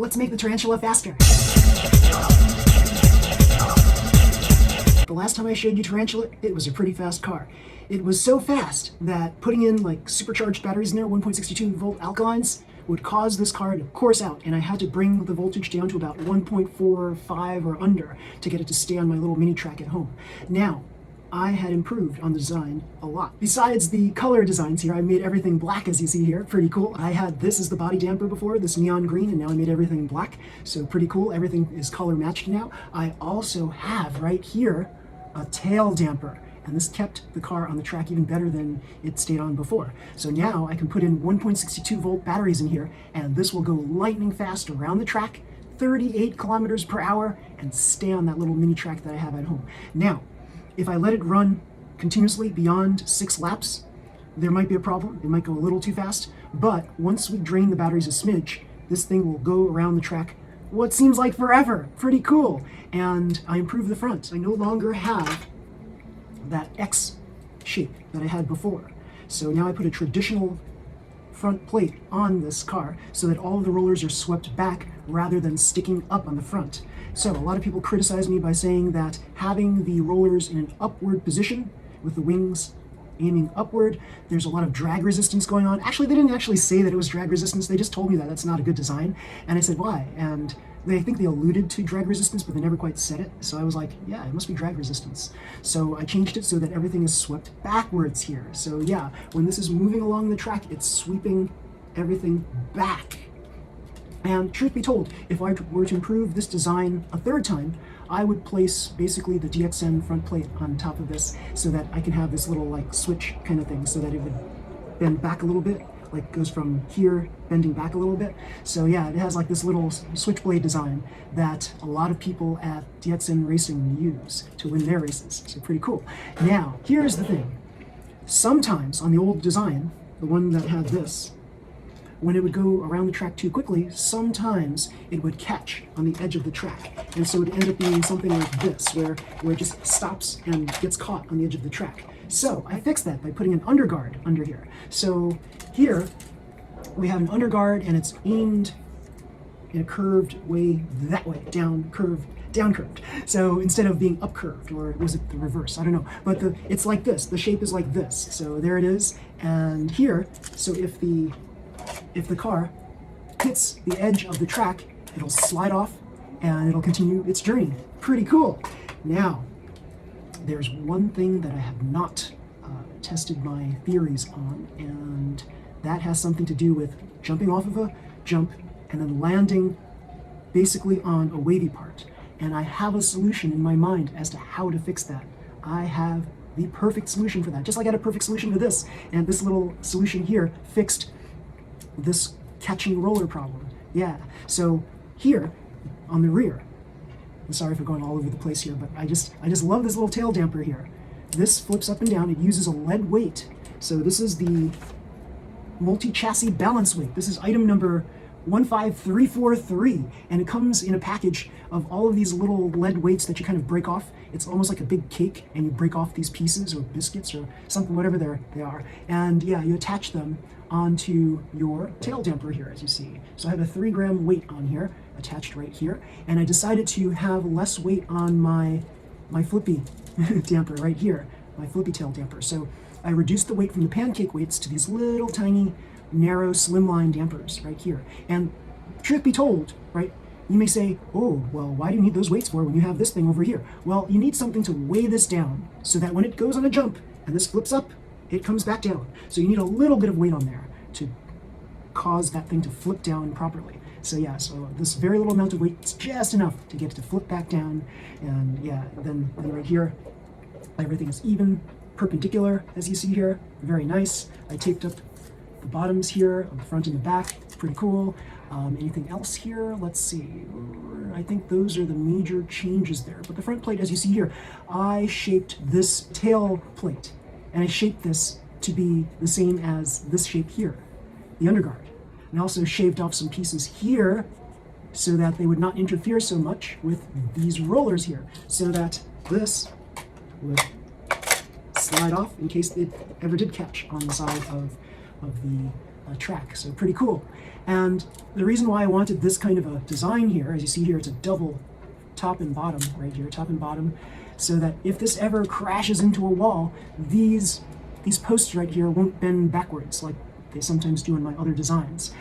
Let's make the Tarantula faster. The last time I showed you Tarantula, it was a pretty fast car. It was so fast that putting in like supercharged batteries in there, 1.62 volt alkalines, would cause this car to course out, and I had to bring the voltage down to about 1.45 or under to get it to stay on my little mini track at home. Now, I had improved on the design a lot. Besides the color designs here, I made everything black as you see here, pretty cool. I had this as the body damper before, this neon green, and now I made everything black, so pretty cool. Everything is color matched now. I also have right here a tail damper, and this kept the car on the track even better than it stayed on before. So now I can put in 1.62 volt batteries in here, and this will go lightning fast around the track, 38 kilometers per hour, and stay on that little mini track that I have at home. Now, if I let it run continuously beyond 6 laps, there might be a problem. It might go a little too fast, but once we drain the batteries a smidge, this thing will go around the track what seems like forever. Pretty cool. And I improved the front. I no longer have that X shape that I had before. So now I put a traditional front plate on this car so that all of the rollers are swept back rather than sticking up on the front. So a lot of people criticize me by saying that having the rollers in an upward position with the wings aiming upward, there's a lot of drag resistance going on. Actually, they didn't actually say that it was drag resistance. They just told me that that's not a good design. And I said, why? And I think they alluded to drag resistance, but they never quite said it. So I was like, yeah, it must be drag resistance. So I changed it so that everything is swept backwards here. So yeah, when this is moving along the track, it's sweeping everything back. And truth be told, if I were to improve this design a third time, I would place basically the DXN front plate on top of this so that I can have this little like switch kind of thing so that it would bend back a little bit, like goes from here bending back a little bit. So yeah, it has like this little switchblade design that a lot of people at DXN Racing use to win their races. So pretty cool. Now, here's the thing. Sometimes on the old design, the one that had this, when it would go around the track too quickly, sometimes it would catch on the edge of the track. And so it would end up being something like this, where it just stops and gets caught on the edge of the track. So I fixed that by putting an underguard under here. So here we have an underguard, and it's aimed in a curved way that way, down curved. So instead of being up curved, or was it the reverse? I don't know. But it's like this. The shape is like this. So there it is. And here, so if the car hits the edge of the track, it'll slide off and it'll continue its journey. Pretty cool. Now, there's one thing that I have not tested my theories on, and that has something to do with jumping off of a jump and then landing basically on a wavy part. And I have a solution in my mind as to how to fix that. I have the perfect solution for that, just like I had a perfect solution for this. And this little solution here fixed this catching roller problem. Yeah, so here on the rear, I'm sorry for going all over the place here, but I just love this little tail damper here. This flips up and down. It uses a lead weight. So this is the multi-chassis balance weight. This is item number 15343, and it comes in a package of all of these little lead weights that you kind of break off. It's almost like a big cake, and you break off these pieces or biscuits or something, whatever they are, and yeah, you attach them onto your tail damper here, as you see. So I have a 3-gram weight on here, attached right here, and I decided to have less weight on my flippy damper right here, my flippy tail damper. So I reduced the weight from the pancake weights to these little tiny, narrow, slimline dampers right here. And truth be told, right, you may say, oh, well, why do you need those weights for when you have this thing over here? Well, you need something to weigh this down so that when it goes on a jump and this flips up, it comes back down. So you need a little bit of weight on there to cause that thing to flip down properly. So yeah, so this very little amount of weight is just enough to get it to flip back down. And yeah, then right here, everything is even, perpendicular, as you see here. Very nice. I taped up the bottoms here, on the front and the back. Pretty cool. Anything else here? Let's see. I think those are the major changes there. But the front plate, as you see here, I shaped this tail plate, and I shaped this to be the same as this shape here, the underguard. And I also shaved off some pieces here so that they would not interfere so much with these rollers here, so that this would slide off in case it ever did catch on the side of the track. So pretty cool. And the reason why I wanted this kind of a design here, as you see here, it's a double top and bottom right here, top and bottom, so that if this ever crashes into a wall, these posts right here won't bend backwards like they sometimes do in my other designs.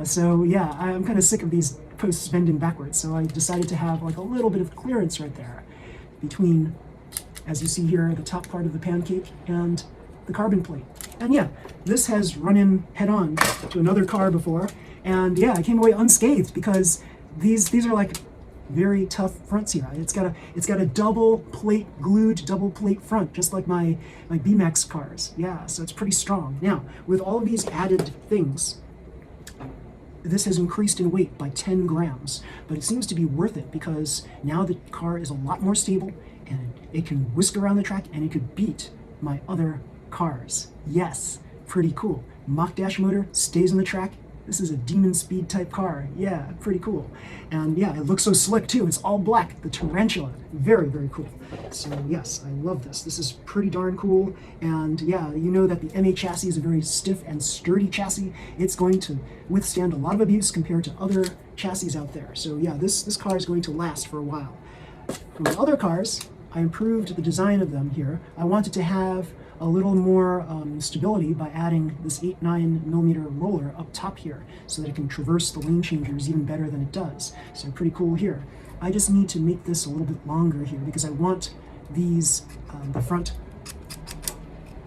So yeah, I'm kind of sick of these posts bending backwards, so I decided to have like a little bit of clearance right there between, as you see here, the top part of the pancake and the carbon plate. And yeah, this has run in head on to another car before, and yeah, I came away unscathed because these are like very tough fronts here. It's got a double plate, glued double plate front, just like my B-Max cars. Yeah, so it's pretty strong. Now, with all of these added things, this has increased in weight by 10 grams, but it seems to be worth it because now the car is a lot more stable and it can whisk around the track and it could beat my other cars. Yes, pretty cool. Mach dash motor stays on the track. This is a demon speed type car. Yeah, pretty cool. And yeah, it looks so slick too. It's all black, the Tarantula. Very, very cool. So yes, I love this. This is pretty darn cool. And yeah, you know that the MA chassis is a very stiff and sturdy chassis. It's going to withstand a lot of abuse compared to other chassis out there. So yeah, this car is going to last for a while. For my other cars, I improved the design of them here. I wanted to have a little more stability by adding this 8-9mm roller up top here so that it can traverse the lane changers even better than it does. So pretty cool here. I just need to make this a little bit longer here because I want these, the front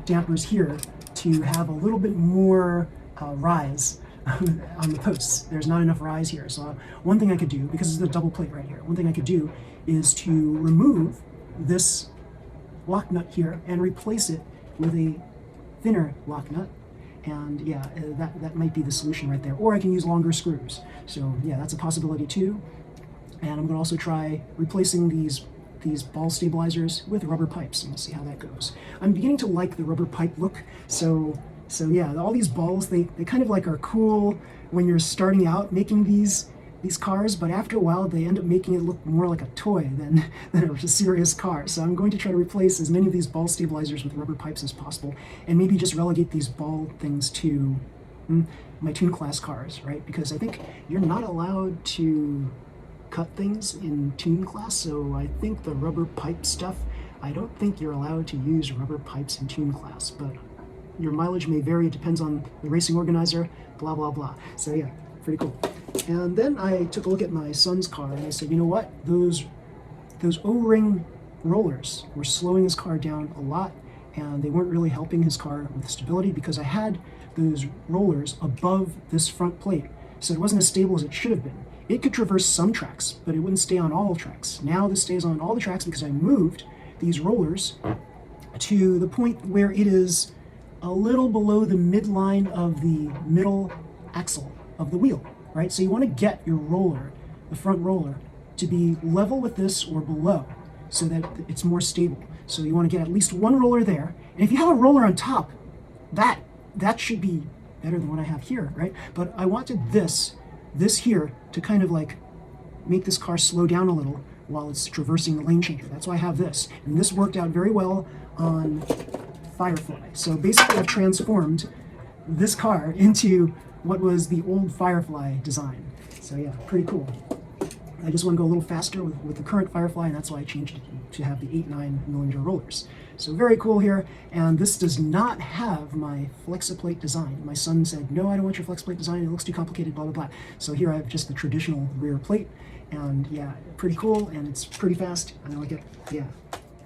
dampers here to have a little bit more rise on the posts. There's not enough rise here. So one thing I could do, because it's a double plate right here, one thing I could do is to remove this lock nut here and replace it with a thinner lock nut, and yeah, that might be the solution right there. Or I can use longer screws. So yeah, that's a possibility too. And I'm going to also try replacing these ball stabilizers with rubber pipes, and we'll see how that goes. I'm beginning to like the rubber pipe look. So yeah, all these balls, they kind of like are cool when you're starting out making these cars, but after a while they end up making it look more like a toy than a serious car. So I'm going to try to replace as many of these ball stabilizers with rubber pipes as possible, and maybe just relegate these ball things to my tune class cars, right? Because I think you're not allowed to cut things in tune class, so I think the rubber pipe stuff, I don't think you're allowed to use rubber pipes in tune class, but your mileage may vary. It depends on the racing organizer, blah, blah, blah. So yeah, pretty cool. And then I took a look at my son's car and I said, you know what? Those O-ring rollers were slowing his car down a lot, and they weren't really helping his car with stability because I had those rollers above this front plate, so it wasn't as stable as it should have been. It could traverse some tracks, but it wouldn't stay on all tracks. Now this stays on all the tracks because I moved these rollers to the point where it is a little below the midline of the middle axle of the wheel, right? So you want to get your roller, the front roller, to be level with this or below so that it's more stable. So you want to get at least one roller there. And if you have a roller on top, that should be better than what I have here, right? But I wanted this here to kind of like make this car slow down a little while it's traversing the lane changer. That's why I have this. And this worked out very well on Firefly. So basically I've transformed this car into what was the old Firefly design. So yeah, pretty cool. I just want to go a little faster with the current Firefly, and that's why I changed it to have the 8-9mm rollers. So very cool here, and this does not have my Flexiplate design. My son said, no, I don't want your Flexiplate design, it looks too complicated, blah, blah, blah. So here I have just the traditional rear plate, and yeah, pretty cool, and it's pretty fast, and I like it, yeah.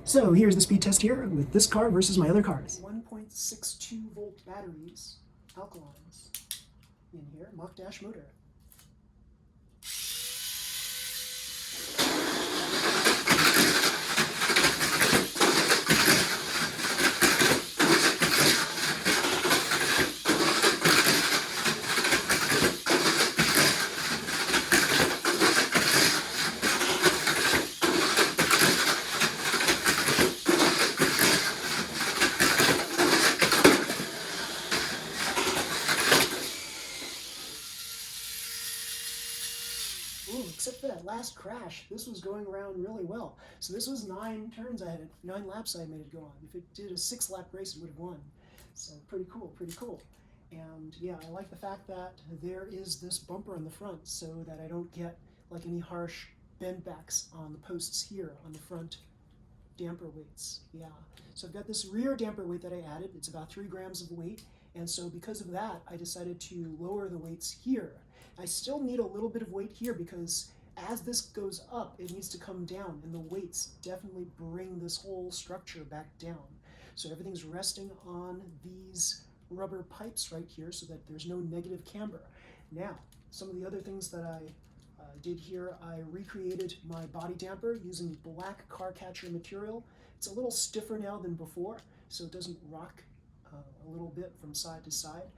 So here's the speed test here with this car versus my other cars. 1.62 volt batteries, alkalines, in here, Mach dash motor. Ooh, except for that last crash, this was going around really well. So this was 9 turns I had it, 9 laps I made it go on. If it did a 6-lap race, it would have won. So pretty cool, pretty cool. And yeah, I like the fact that there is this bumper in the front so that I don't get like any harsh bend backs on the posts here on the front damper weights. Yeah, so I've got this rear damper weight that I added. It's about 3 grams of weight, and so because of that I decided to lower the weights here. I still need a little bit of weight here because as this goes up it needs to come down, and the weights definitely bring this whole structure back down. So everything's resting on these rubber pipes right here so that there's no negative camber. Now, some of the other things that I did here, I recreated my body damper using black car catcher material. It's a little stiffer now than before, so it doesn't rock a little bit from side to side.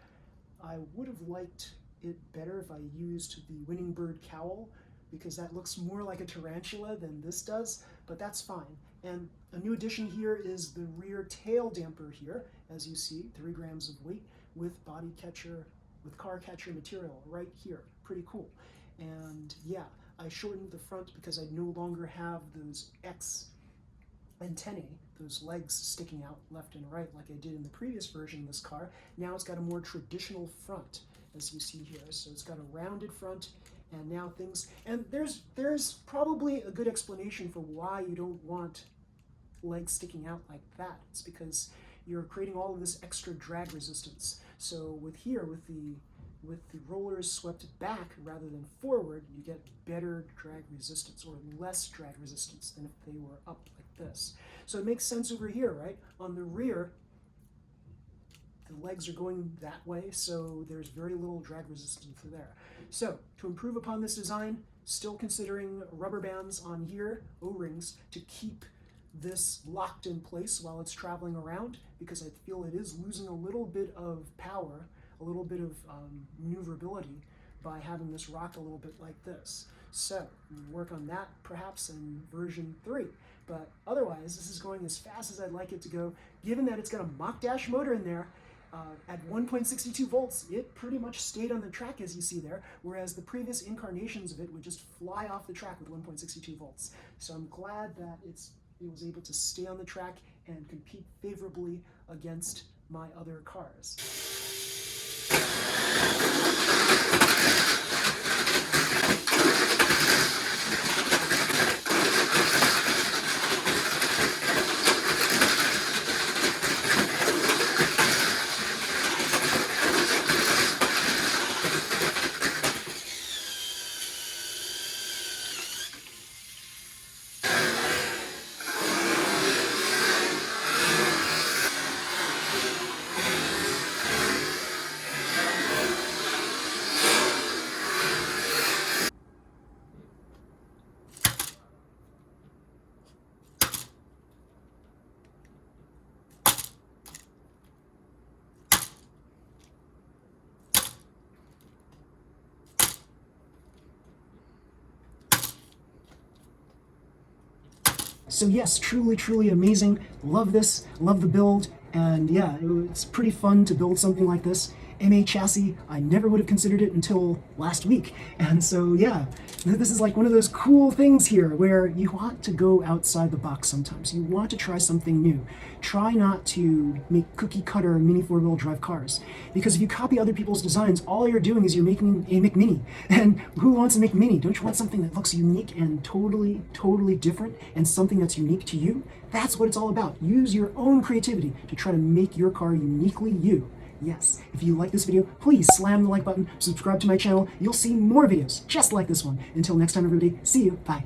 I would have liked it better if I used the Winning Bird cowl, because that looks more like a tarantula than this does, but that's fine. And a new addition here is the rear tail damper here, as you see, 3 grams of weight with body catcher, with car catcher material right here. Pretty cool. And yeah, I shortened the front because I no longer have those X antennae, those legs sticking out left and right like I did in the previous version of this car. Now it's got a more traditional front, as you see here. So it's got a rounded front, and now things, and there's probably a good explanation for why you don't want legs sticking out like that. It's because you're creating all of this extra drag resistance. So with the rollers swept back rather than forward, you get better drag resistance, or less drag resistance than if they were up like this. So it makes sense over here, right? On the rear, the legs are going that way, so there's very little drag resistance there. So to improve upon this design, still considering rubber bands on here, O-rings, to keep this locked in place while it's traveling around, because I feel it is losing a little bit of power, a little bit of maneuverability by having this rock a little bit like this. So work on that perhaps in version 3. But otherwise, this is going as fast as I'd like it to go. Given that it's got a Mach Dash motor in there, at 1.62 volts, it pretty much stayed on the track, as you see there, whereas the previous incarnations of it would just fly off the track with 1.62 volts. So I'm glad that it was able to stay on the track and compete favorably against my other cars. So yes, truly, truly amazing. Love this, love the build, and yeah, it's pretty fun to build something like this. MA chassis, I never would have considered it until last week. And so yeah, this is like one of those cool things here where you want to go outside the box sometimes. You want to try something new. Try not to make cookie cutter mini 4-wheel drive cars, because if you copy other people's designs, all you're doing is you're making a McMini. And who wants a McMini? Don't you want something that looks unique and totally, totally different, and something that's unique to you? That's what it's all about. Use your own creativity to try to make your car uniquely you. Yes, if you like this video, please slam the like button, subscribe to my channel. You'll see more videos just like this one. Until next time, everybody, see you. Bye.